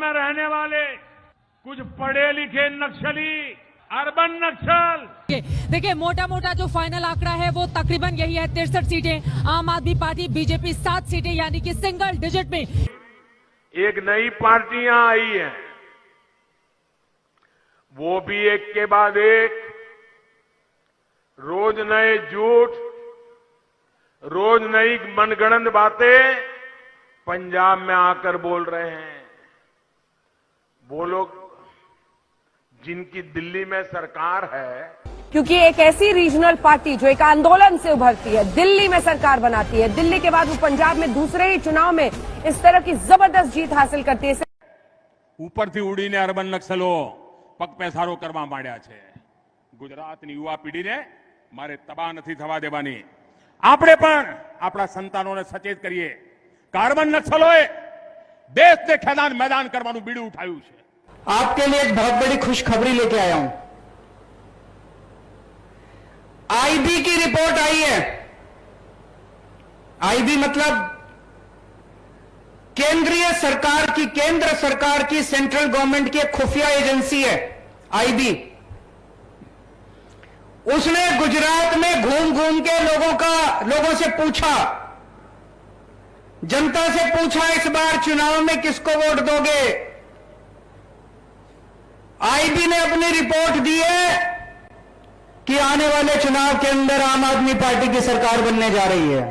में रहने वाले कुछ पढ़े लिखे नक्सली, अर्बन नक्सल। देखिए मोटा मोटा जो फाइनल आंकड़ा है वो तकरीबन यही है, 63 सीटें आम आदमी पार्टी, बीजेपी 7 सीटें, यानी कि सिंगल डिजिट में। एक नई पार्टियां आई हैं, वो भी एक के बाद एक रोज नए झूठ, रोज नई मनगढ़ंत बातें पंजाब में आकर बोल रहे हैं। वो लोग जिनकी दिल्ली में सरकार है, क्योंकि एक ऐसी रीजनल पार्टी जो एक आंदोलन से उभरती है, दिल्ली में सरकार बनाती है, दिल्ली के बाद वो पंजाब में दूसरे ही चुनाव में इस तरह की जबरदस्त जीत हासिल करती है। ઉપરથી ઉડીને અર્બન નક્સલો પગપેસારો કરવા માંડ્યા છે। ગુજરાતની યુવા પેઢીને મારે તબાહ નથી થવા દેવાની। આપણે પણ આપણા સંતાનોને સચેત કરીએ કે અર્બન નક્સલોએ દેશને ખેદાન મેદાન કરવાનું બીડું ઉઠાવ્યું છે। आपके लिए एक बहुत बड़ी खुशखबरी लेके आया हूं। आईबी की रिपोर्ट आई है। आईबी मतलब केंद्रीय सरकार की, केंद्र सरकार की, सेंट्रल गवर्नमेंट की एक खुफिया एजेंसी है आईबी। उसने गुजरात में घूम घूम के लोगों से पूछा, जनता से पूछा, इस बार चुनाव में किसको वोट दोगे। आईबी ने अपनी रिपोर्ट दी है कि आने वाले चुनाव के अंदर आम आदमी पार्टी की सरकार बनने जा रही है।